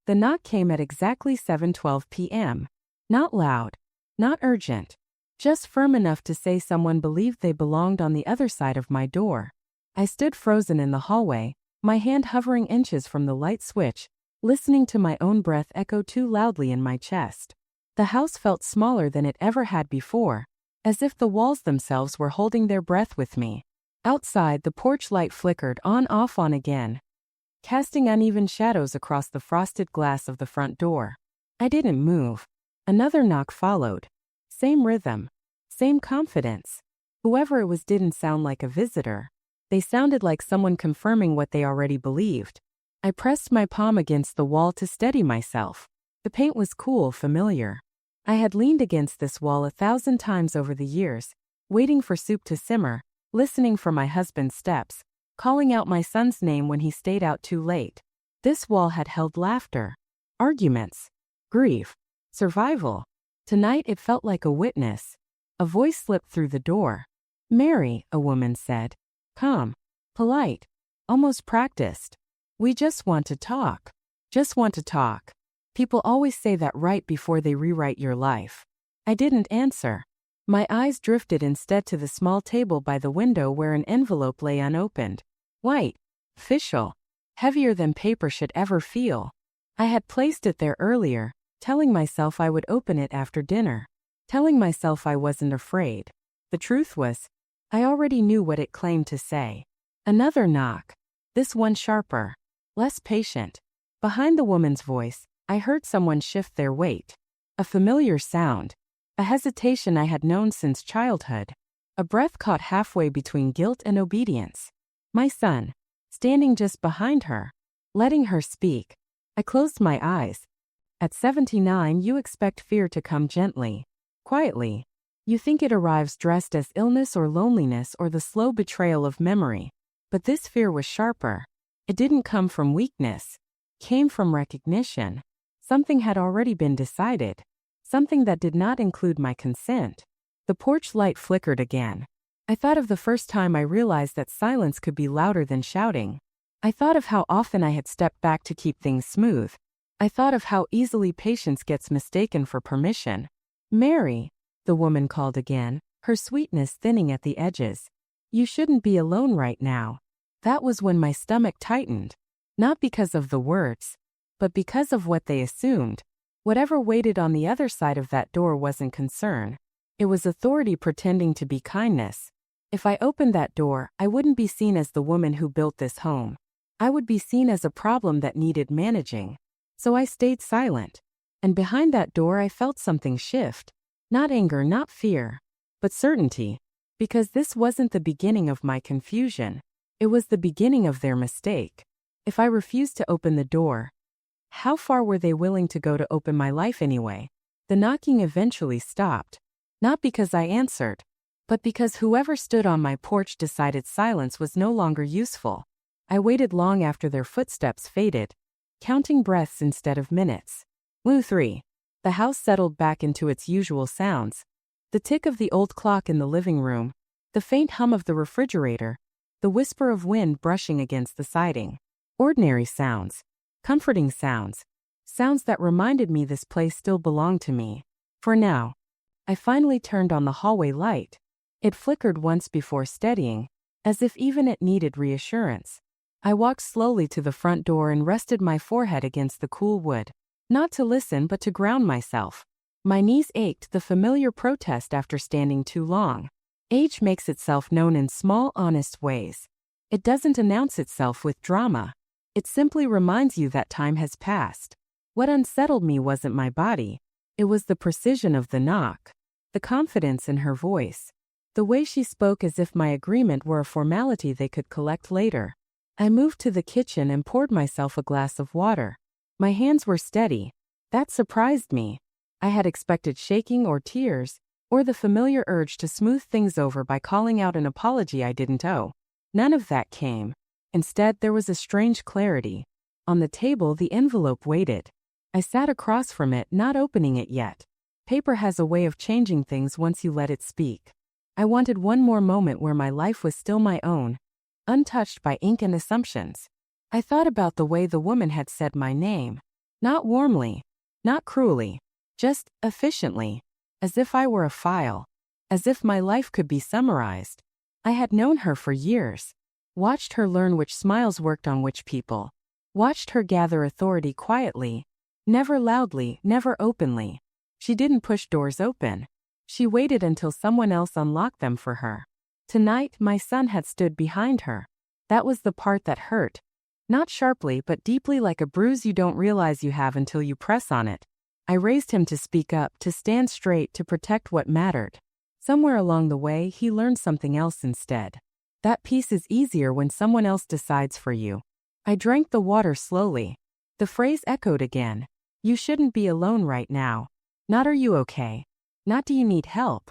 The knock came at exactly 7:12 p.m. Not loud, not urgent, just firm enough to say someone believed they belonged on the other side of my door. I stood frozen in the hallway, my hand hovering inches from the light switch, listening to my own breath echo too loudly in my chest. The house felt smaller than it ever had before, as if the walls themselves were holding their breath with me. Outside, the porch light flickered on again, casting uneven shadows across the frosted glass of the front door. I didn't move. Another knock followed. Same rhythm, same confidence. Whoever it was didn't sound like a visitor. They sounded like someone confirming what they already believed. I pressed my palm against the wall to steady myself. The paint was cool, familiar. I had leaned against this wall 1,000 times over the years, waiting for soup to simmer, listening for my husband's steps, calling out my son's name when he stayed out too late. This wall had held laughter, arguments, grief, survival. Tonight it felt like a witness. A voice slipped through the door. "Mary," a woman said. Calm, polite, almost practiced. "We just want to talk. Just want to talk." People always say that right before they rewrite your life. I didn't answer. My eyes drifted instead to the small table by the window where an envelope lay unopened. White, official, heavier than paper should ever feel. I had placed it there earlier, telling myself I would open it after dinner. Telling myself I wasn't afraid. The truth was, I already knew what it claimed to say. Another knock. This one sharper, less patient. Behind the woman's voice, I heard someone shift their weight. A familiar sound. A hesitation I had known since childhood. A breath caught halfway between guilt and obedience. My son, standing just behind her, letting her speak. I closed my eyes. At 79, you expect fear to come gently, quietly. You think it arrives dressed as illness or loneliness or the slow betrayal of memory. But this fear was sharper. It didn't come from weakness. It came from recognition. Something had already been decided. Something that did not include my consent. The porch light flickered again. I thought of the first time I realized that silence could be louder than shouting. I thought of how often I had stepped back to keep things smooth. I thought of how easily patience gets mistaken for permission. "Mary," the woman called again, her sweetness thinning at the edges. "You shouldn't be alone right now." That was when my stomach tightened. Not because of the words, but because of what they assumed. Whatever waited on the other side of that door wasn't concern. It was authority pretending to be kindness. If I opened that door, I wouldn't be seen as the woman who built this home. I would be seen as a problem that needed managing. So I stayed silent. And behind that door I felt something shift. Not anger, not fear, but certainty. Because this wasn't the beginning of my confusion. It was the beginning of their mistake. If I refused to open the door, how far were they willing to go to open my life anyway? The knocking eventually stopped. Not because I answered, but because whoever stood on my porch decided silence was no longer useful. I waited long after their footsteps faded, counting breaths instead of minutes. 3. The house settled back into its usual sounds. The tick of the old clock in the living room, the faint hum of the refrigerator, the whisper of wind brushing against the siding. Ordinary sounds. Comforting sounds. Sounds that reminded me this place still belonged to me. For now. I finally turned on the hallway light. It flickered once before steadying, as if even it needed reassurance. I walked slowly to the front door and rested my forehead against the cool wood. Not to listen but to ground myself. My knees ached, the familiar protest after standing too long. Age makes itself known in small, honest ways. It doesn't announce itself with drama. It simply reminds you that time has passed. What unsettled me wasn't my body. It was the precision of the knock. The confidence in her voice. The way she spoke as if my agreement were a formality they could collect later. I moved to the kitchen and poured myself a glass of water. My hands were steady. That surprised me. I had expected shaking or tears, or the familiar urge to smooth things over by calling out an apology I didn't owe. None of that came. Instead, there was a strange clarity. On the table, the envelope waited. I sat across from it, not opening it yet. Paper has a way of changing things once you let it speak. I wanted one more moment where my life was still my own, untouched by ink and assumptions. I thought about the way the woman had said my name. Not warmly, not cruelly, just efficiently, as if I were a file, as if my life could be summarized. I had known her for years, watched her learn which smiles worked on which people, watched her gather authority quietly, never loudly, never openly. She didn't push doors open. She waited until someone else unlocked them for her. Tonight, my son had stood behind her. That was the part that hurt. Not sharply, but deeply, like a bruise you don't realize you have until you press on it. I raised him to speak up, to stand straight, to protect what mattered. Somewhere along the way, he learned something else instead. That piece is easier when someone else decides for you. I drank the water slowly. The phrase echoed again. You shouldn't be alone right now. Not are you okay? Not do you need help?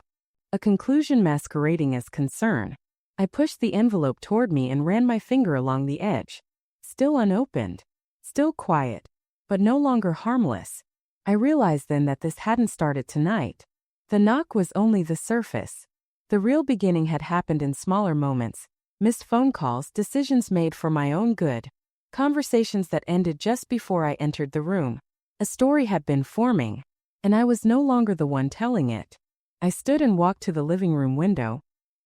A conclusion masquerading as concern. I pushed the envelope toward me and ran my finger along the edge. Still unopened. Still quiet. But no longer harmless. I realized then that this hadn't started tonight. The knock was only the surface. The real beginning had happened in smaller moments. Missed phone calls, decisions made for my own good. Conversations that ended just before I entered the room. A story had been forming, and I was no longer the one telling it. I stood and walked to the living room window,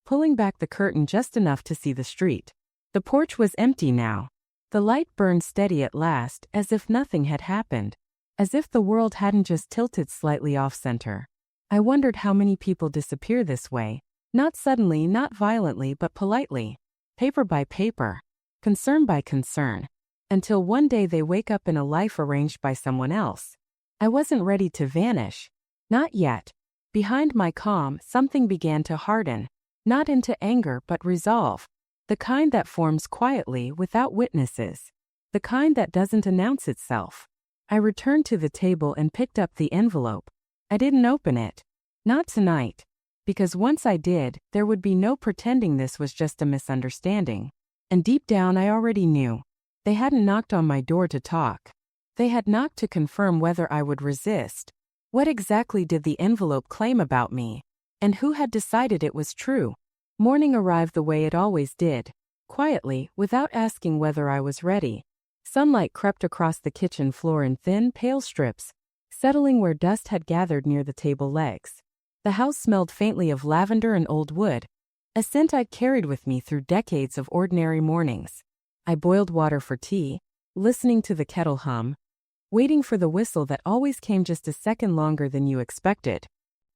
pulling back the curtain just enough to see the street. The porch was empty now. The light burned steady at last, as if nothing had happened. As if the world hadn't just tilted slightly off-center. I wondered how many people disappear this way. Not suddenly, not violently, but politely. Paper by paper. Concern by concern. Until one day they wake up in a life arranged by someone else. I wasn't ready to vanish. Not yet. Behind my calm, something began to harden. Not into anger, but resolve. The kind that forms quietly, without witnesses. The kind that doesn't announce itself. I returned to the table and picked up the envelope. I didn't open it. Not tonight. Because once I did, there would be no pretending this was just a misunderstanding. And deep down I already knew. They hadn't knocked on my door to talk. They had knocked to confirm whether I would resist. What exactly did the envelope claim about me? And who had decided it was true? Morning arrived the way it always did. Quietly, without asking whether I was ready. Sunlight crept across the kitchen floor in thin, pale strips, settling where dust had gathered near the table legs. The house smelled faintly of lavender and old wood, a scent I'd carried with me through decades of ordinary mornings. I boiled water for tea, listening to the kettle hum, waiting for the whistle that always came just a second longer than you expected.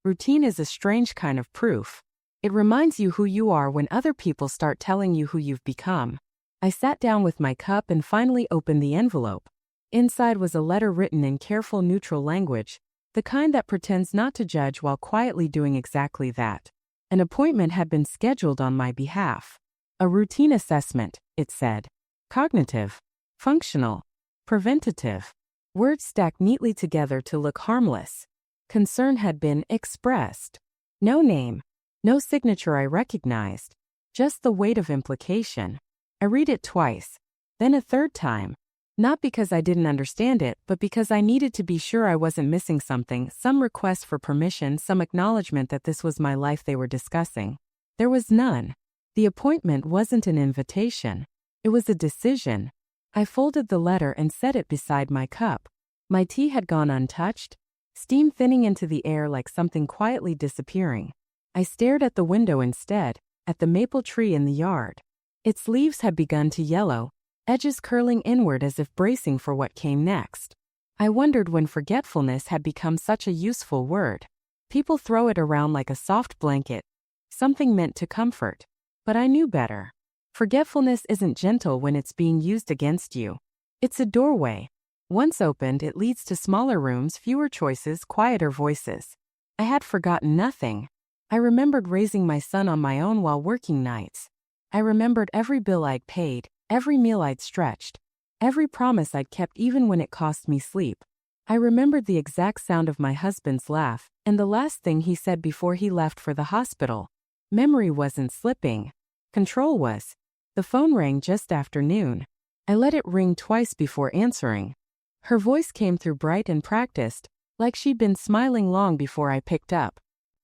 Routine is a strange kind of proof. It reminds you who you are when other people start telling you who you've become. I sat down with my cup and finally opened the envelope. Inside was a letter written in careful, neutral language, the kind that pretends not to judge while quietly doing exactly that. An appointment had been scheduled on my behalf. A routine assessment, it said. Cognitive. Functional. Preventative. Words stacked neatly together to look harmless. Concern had been expressed. No name. No signature I recognized. Just the weight of implication. I read it twice. Then a third time. Not because I didn't understand it, but because I needed to be sure I wasn't missing something, some request for permission, some acknowledgement that this was my life they were discussing. There was none. The appointment wasn't an invitation. It was a decision. I folded the letter and set it beside my cup. My tea had gone untouched, steam thinning into the air like something quietly disappearing. I stared at the window instead, at the maple tree in the yard. Its leaves had begun to yellow, edges curling inward as if bracing for what came next. I wondered when forgetfulness had become such a useful word. People throw it around like a soft blanket, something meant to comfort. But I knew better. Forgetfulness isn't gentle when it's being used against you. It's a doorway. Once opened, it leads to smaller rooms, fewer choices, quieter voices. I had forgotten nothing. I remembered raising my son on my own while working nights. I remembered every bill I'd paid, every meal I'd stretched, every promise I'd kept even when it cost me sleep. I remembered the exact sound of my husband's laugh, and the last thing he said before he left for the hospital. Memory wasn't slipping. Control was. The phone rang just after noon. I let it ring twice before answering. Her voice came through bright and practiced, like she'd been smiling long before I picked up.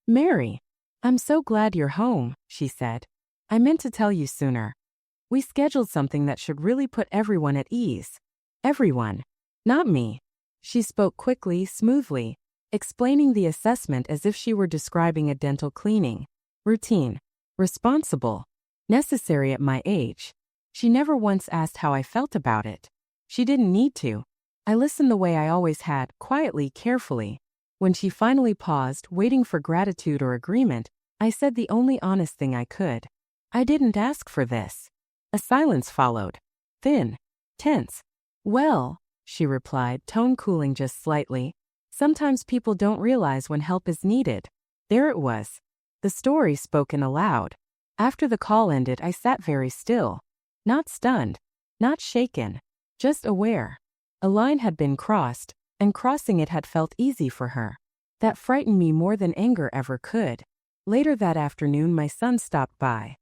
"Mary, I'm so glad you're home," she said. "I meant to tell you sooner. We scheduled something that should really put everyone at ease. Everyone. Not me. She spoke quickly, smoothly, explaining the assessment as if she were describing a dental cleaning. Routine. Responsible. Necessary at my age. She never once asked how I felt about it. She didn't need to. I listened the way I always had, quietly, carefully. When she finally paused, waiting for gratitude or agreement, I said the only honest thing I could. I didn't ask for this. A silence followed. Thin. Tense. Well, she replied, tone cooling just slightly. Sometimes people don't realize when help is needed. There it was. The story spoken aloud. After the call ended, I sat very still. Not stunned. Not shaken. Just aware. A line had been crossed, and crossing it had felt easy for her. That frightened me more than anger ever could. Later that afternoon, my son stopped by.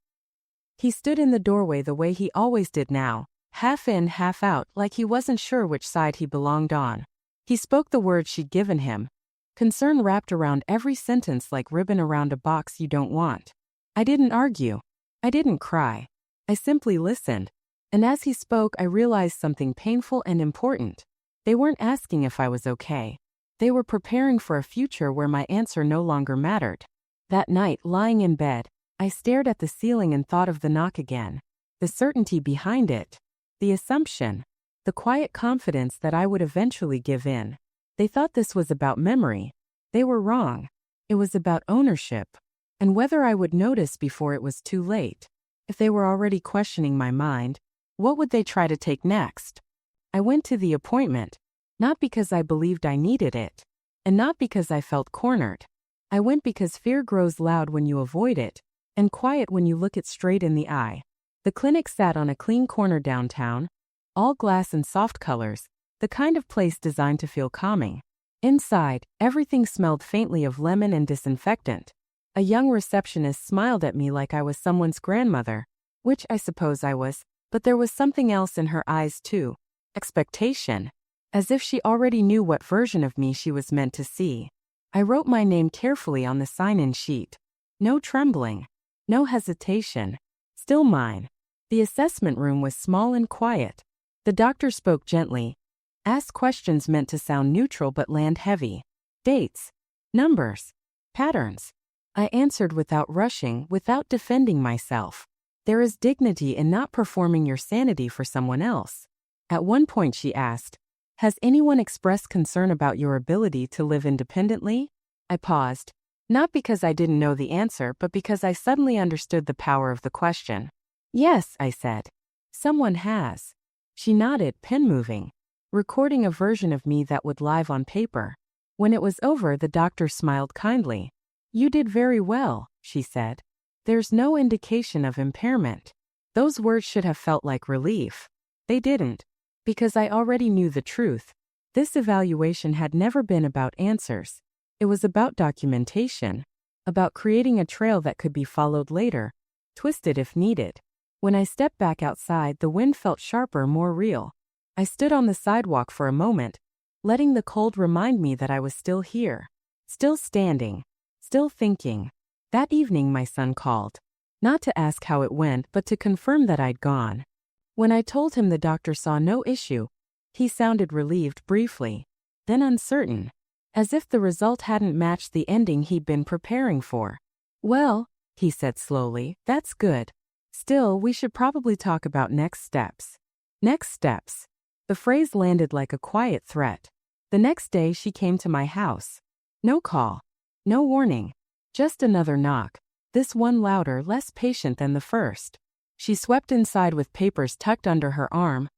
He stood in the doorway the way he always did now, half in, half out, like he wasn't sure which side he belonged on. He spoke the words she'd given him. Concern wrapped around every sentence like ribbon around a box you don't want. I didn't argue. I didn't cry. I simply listened. And as he spoke, I realized something painful and important. They weren't asking if I was okay. They were preparing for a future where my answer no longer mattered. That night, lying in bed, I stared at the ceiling and thought of the knock again. The certainty behind it. The assumption. The quiet confidence that I would eventually give in. They thought this was about memory. They were wrong. It was about ownership. And whether I would notice before it was too late. If they were already questioning my mind, what would they try to take next? I went to the appointment, not because I believed I needed it, and not because I felt cornered. I went because fear grows loud when you avoid it, and quiet when you look it straight in the eye. The clinic sat on a clean corner downtown, all glass and soft colors, the kind of place designed to feel calming. Inside, everything smelled faintly of lemon and disinfectant. A young receptionist smiled at me like I was someone's grandmother, which I suppose I was, but there was something else in her eyes too. Expectation. As if she already knew what version of me she was meant to see. I wrote my name carefully on the sign-in sheet. No trembling. No hesitation. Still mine. The assessment room was small and quiet. The doctor spoke gently. Asked questions meant to sound neutral but land heavy. Dates. Numbers. Patterns. I answered without rushing, without defending myself. There is dignity in not performing your sanity for someone else. At one point she asked, "Has anyone expressed concern about your ability to live independently?" I paused, not because I didn't know the answer, but because I suddenly understood the power of the question. "Yes," I said. "Someone has." She nodded, pen moving, recording a version of me that would live on paper. When it was over, the doctor smiled kindly. "You did very well," she said. "There's no indication of impairment." Those words should have felt like relief. They didn't, because I already knew the truth. This evaluation had never been about answers. It was about documentation, about creating a trail that could be followed later, twisted if needed. When I stepped back outside, the wind felt sharper, more real. I stood on the sidewalk for a moment, letting the cold remind me that I was still here, still standing, still thinking. That evening my son called, not to ask how it went, but to confirm that I'd gone. When I told him the doctor saw no issue, he sounded relieved briefly, then uncertain, as if the result hadn't matched the ending he'd been preparing for. "Well," he said slowly, "that's good. Still, we should probably talk about next steps." Next steps. The phrase landed like a quiet threat. The next day she came to my house. No call. No warning. Just another knock. This one louder, less patient than the first. She swept inside with papers tucked under her arm,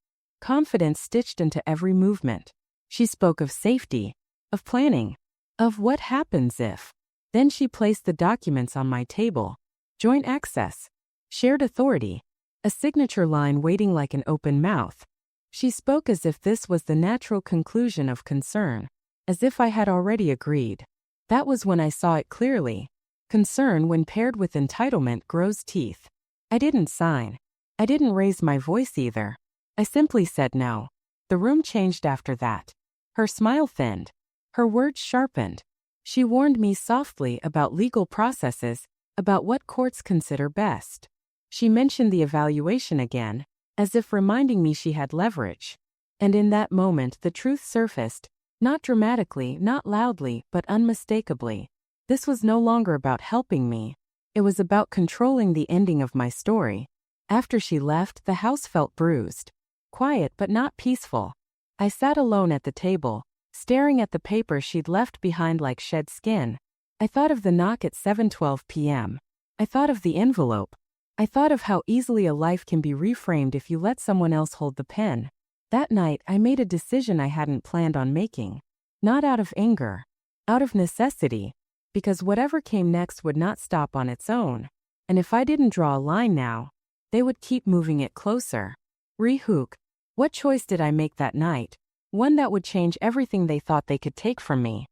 confidence stitched into every movement. She spoke of safety, of planning, of what happens if. Then she placed the documents on my table. Joint access. Shared authority. A signature line waiting like an open mouth. She spoke as if this was the natural conclusion of concern, as if I had already agreed. That was when I saw it clearly. Concern, when paired with entitlement, grows teeth. I didn't sign. I didn't raise my voice either. I simply said no. The room changed after that. Her smile thinned. Her words sharpened. She warned me softly about legal processes, about what courts consider best. She mentioned the evaluation again, as if reminding me she had leverage. And in that moment the truth surfaced. Not dramatically, not loudly, but unmistakably. This was no longer about helping me. It was about controlling the ending of my story. After she left, the house felt bruised. Quiet but not peaceful. I sat alone at the table, staring at the paper she'd left behind like shed skin. I thought of the knock at 7:12 p.m. I thought of the envelope. I thought of how easily a life can be reframed if you let someone else hold the pen. That night, I made a decision I hadn't planned on making. Not out of anger. Out of necessity. Because whatever came next would not stop on its own. And if I didn't draw a line now, they would keep moving it closer. Rehook. What choice did I make that night? One that would change everything they thought they could take from me.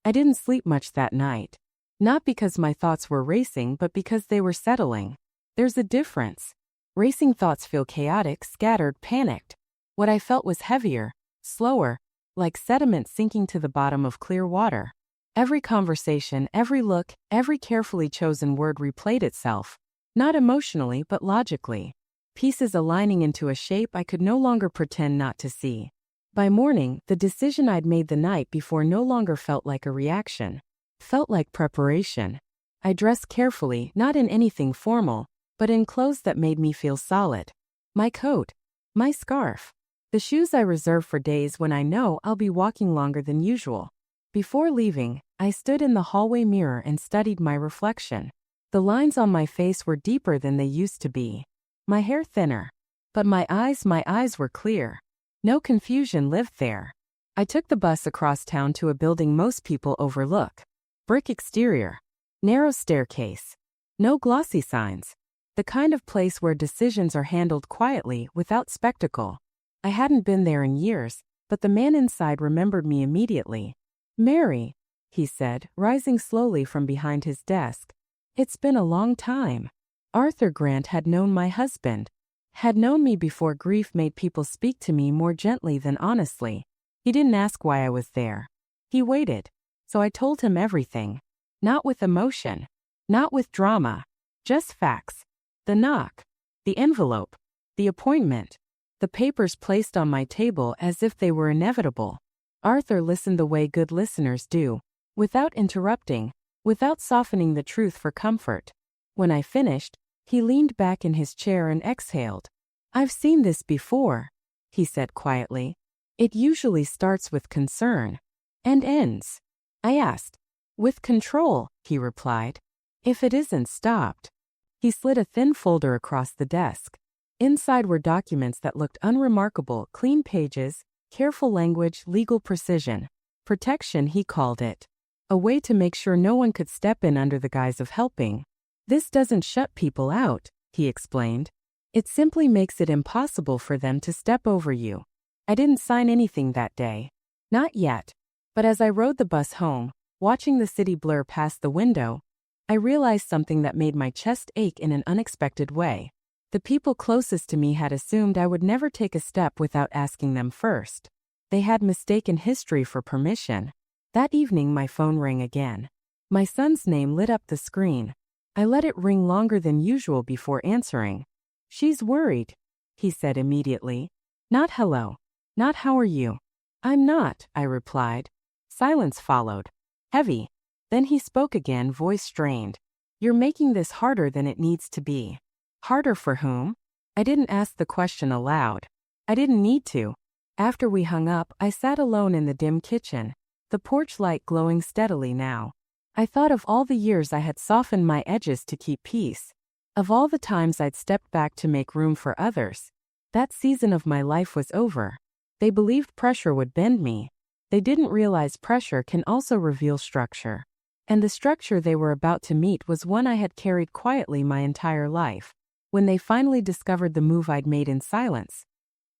I didn't sleep much that night. Not because my thoughts were racing, but because they were settling. There's a difference. Racing thoughts feel chaotic, scattered, panicked. What I felt was heavier, slower, like sediment sinking to the bottom of clear water. Every conversation, every look, every carefully chosen word replayed itself. Not emotionally, but logically. Pieces aligning into a shape I could no longer pretend not to see. By morning, the decision I'd made the night before no longer felt like a reaction. Felt like preparation. I dressed carefully, not in anything formal, but in clothes that made me feel solid. My coat. My scarf. The shoes I reserve for days when I know I'll be walking longer than usual. Before leaving, I stood in the hallway mirror and studied my reflection. The lines on my face were deeper than they used to be. My hair thinner. But my eyes were clear. No confusion lived there. I took the bus across town to a building most people overlook. Brick exterior. Narrow staircase. No glossy signs. The kind of place where decisions are handled quietly, without spectacle. I hadn't been there in years, but the man inside remembered me immediately. "Mary," he said, rising slowly from behind his desk. "It's been a long time." Arthur Grant had known my husband. Had known me before grief made people speak to me more gently than honestly. He didn't ask why I was there. He waited. So I told him everything. Not with emotion. Not with drama. Just facts. The knock. The envelope. The appointment. The papers placed on my table as if they were inevitable. Arthur listened the way good listeners do, without interrupting, without softening the truth for comfort. When I finished, he leaned back in his chair and exhaled. "I've seen this before," he said quietly. "It usually starts with concern. And ends." I asked. "With control," he replied. "If it isn't stopped." He slid a thin folder across the desk. Inside were documents that looked unremarkable, clean pages, careful language, legal precision. Protection, he called it. A way to make sure no one could step in under the guise of helping. "This doesn't shut people out," he explained. "It simply makes it impossible for them to step over you." I didn't sign anything that day. Not yet. But as I rode the bus home, watching the city blur past the window, I realized something that made my chest ache in an unexpected way. The people closest to me had assumed I would never take a step without asking them first. They had mistaken history for permission. That evening my phone rang again. My son's name lit up the screen. I let it ring longer than usual before answering. "She's worried," he said immediately. Not hello. Not how are you. "I'm not," I replied. Silence followed. Heavy. Then he spoke again, voice strained. "You're making this harder than it needs to be." Harder for whom? I didn't ask the question aloud. I didn't need to. After we hung up, I sat alone in the dim kitchen, the porch light glowing steadily now. I thought of all the years I had softened my edges to keep peace. Of all the times I'd stepped back to make room for others. That season of my life was over. They believed pressure would bend me. They didn't realize pressure can also reveal structure. And the structure they were about to meet was one I had carried quietly my entire life. When they finally discovered the move I'd made in silence,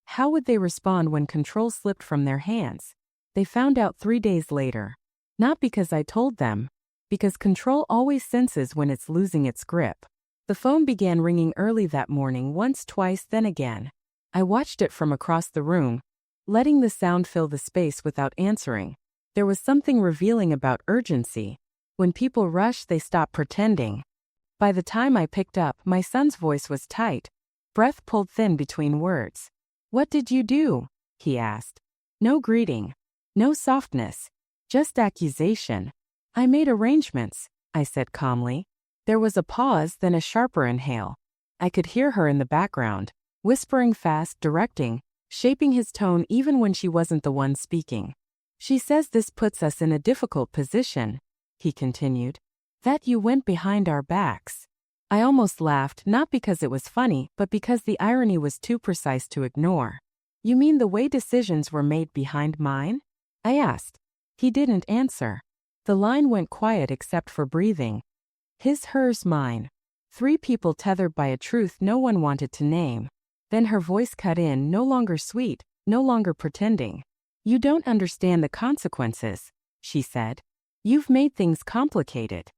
how would they respond when control slipped from their hands? They found out 3 days later. Not because I told them, because control always senses when it's losing its grip. The phone began ringing early that morning, once, twice, then again. I watched it from across the room, letting the sound fill the space without answering. There was something revealing about urgency. When people rush, they stop pretending. By the time I picked up, my son's voice was tight, breath pulled thin between words. "What did you do?" he asked. No greeting. No softness. Just accusation. I made arrangements, I said calmly. There was a pause, then a sharper inhale. I could hear her in the background, whispering fast, directing, shaping his tone even when she wasn't the one speaking. She says this puts us in a difficult position, he continued. That you went behind our backs. I almost laughed, not because it was funny, but because the irony was too precise to ignore. You mean the way decisions were made behind mine? I asked. He didn't answer. The line went quiet except for breathing. His, hers, mine. 3 people tethered by a truth no one wanted to name. Then her voice cut in, no longer sweet, no longer pretending. You don't understand the consequences, she said. You've made things complicated.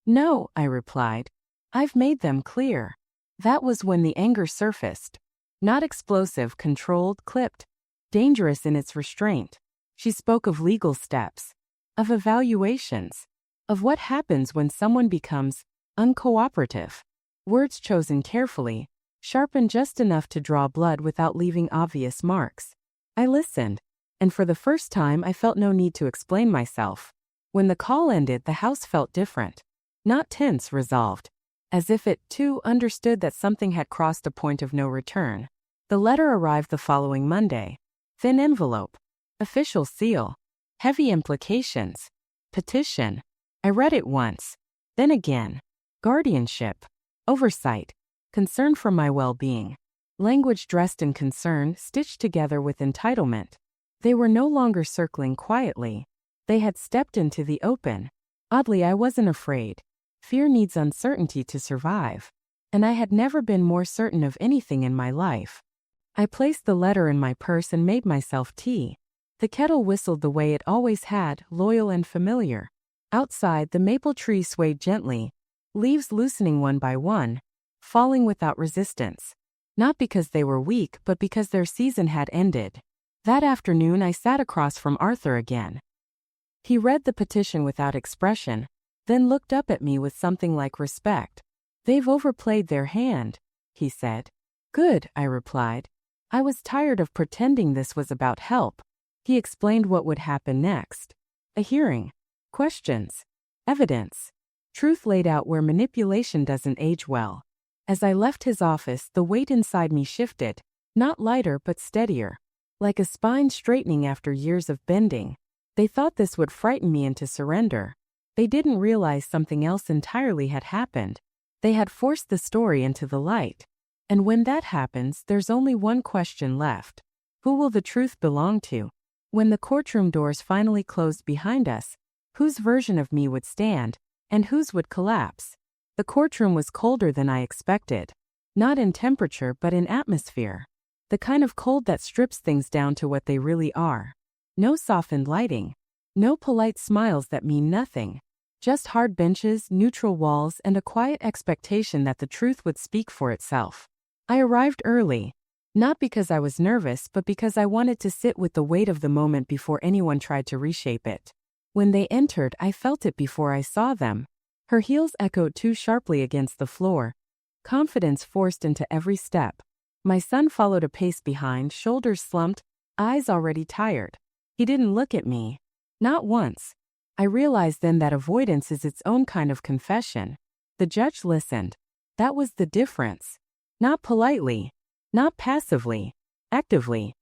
No, I replied. I've made them clear. That was when the anger surfaced. Not explosive, controlled, clipped. Dangerous in its restraint. She spoke of legal steps. Of evaluations. Of what happens when someone becomes uncooperative. Words chosen carefully, sharpened just enough to draw blood without leaving obvious marks. I listened, and for the first time I felt no need to explain myself. When the call ended, the house felt different. Not tense, resolved. As if it, too, understood that something had crossed a point of no return. The letter arrived the following Monday. Thin envelope. Official seal. Heavy implications. Petition. I read it once. Then again. Guardianship. Oversight. Concern for my well-being. Language dressed in concern, stitched together with entitlement. They were no longer circling quietly. They had stepped into the open. Oddly, I wasn't afraid. Fear needs uncertainty to survive. And I had never been more certain of anything in my life. I placed the letter in my purse and made myself tea. The kettle whistled the way it always had, loyal and familiar. Outside, the maple tree swayed gently, leaves loosening one by one, falling without resistance. Not because they were weak, but because their season had ended. That afternoon I sat across from Arthur again. He read the petition without expression, then looked up at me with something like respect. They've overplayed their hand, he said. Good, I replied. I was tired of pretending this was about help. He explained what would happen next. A hearing. Questions. Evidence. Truth laid out where manipulation doesn't age well. As I left his office, the weight inside me shifted, not lighter but steadier. Like a spine straightening after years of bending. They thought this would frighten me into surrender. They didn't realize something else entirely had happened. They had forced the story into the light. And when that happens, there's only one question left. Who will the truth belong to? When the courtroom doors finally closed behind us, whose version of me would stand, and whose would collapse? The courtroom was colder than I expected. Not in temperature but in atmosphere. The kind of cold that strips things down to what they really are. No softened lighting. No polite smiles that mean nothing. Just hard benches, neutral walls, and a quiet expectation that the truth would speak for itself. I arrived early. Not because I was nervous, but because I wanted to sit with the weight of the moment before anyone tried to reshape it. When they entered, I felt it before I saw them. Her heels echoed too sharply against the floor. Confidence forced into every step. My son followed a pace behind, shoulders slumped, eyes already tired. He didn't look at me. Not once. I realized then that avoidance is its own kind of confession. The judge listened. That was the difference. Not politely. Not passively. Actively.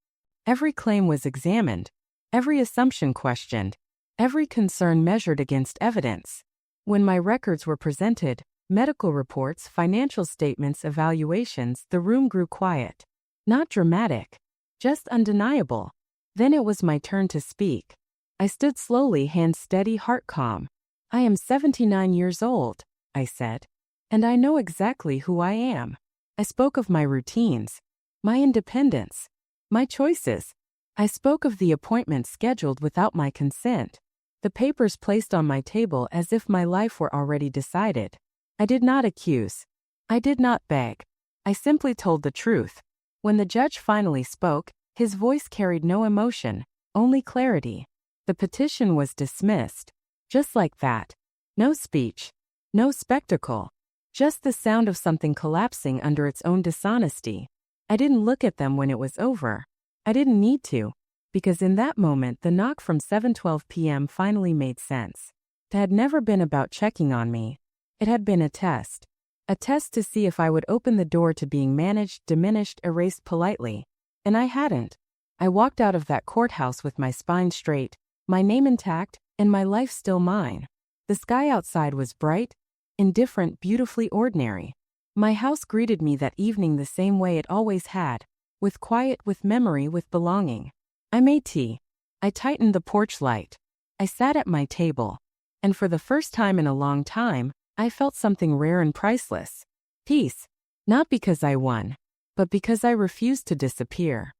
Every claim was examined. Every assumption questioned. Every concern measured against evidence. When my records were presented, medical reports, financial statements, evaluations, the room grew quiet. Not dramatic. Just undeniable. Then it was my turn to speak. I stood slowly, hands steady, heart calm. I am 79 years old, I said. And I know exactly who I am. I spoke of my routines, my independence, my choices. I spoke of the appointments scheduled without my consent, the papers placed on my table as if my life were already decided. I did not accuse. I did not beg. I simply told the truth. When the judge finally spoke, his voice carried no emotion, only clarity. The petition was dismissed. Just like that. No speech. No spectacle. Just the sound of something collapsing under its own dishonesty. I didn't look at them when it was over. I didn't need to. Because in that moment, the knock from 7:12 p.m. finally made sense. It had never been about checking on me. It had been a test. A test to see if I would open the door to being managed, diminished, erased politely. And I hadn't. I walked out of that courthouse with my spine straight, my name intact, and my life still mine. The sky outside was bright, indifferent, beautifully ordinary. My house greeted me that evening the same way it always had, with quiet, with memory, with belonging. I made tea. I tightened the porch light. I sat at my table. And for the first time in a long time, I felt something rare and priceless. Peace. Not because I won, but because I refused to disappear.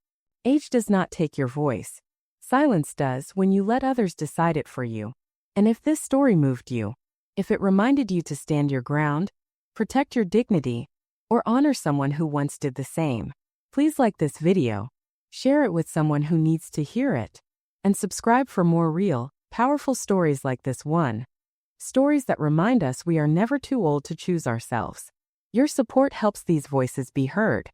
Age does not take your voice. Silence does when you let others decide it for you. And if this story moved you, if it reminded you to stand your ground, protect your dignity, or honor someone who once did the same, please like this video, share it with someone who needs to hear it, and subscribe for more real, powerful stories like this one. Stories that remind us we are never too old to choose ourselves. Your support helps these voices be heard.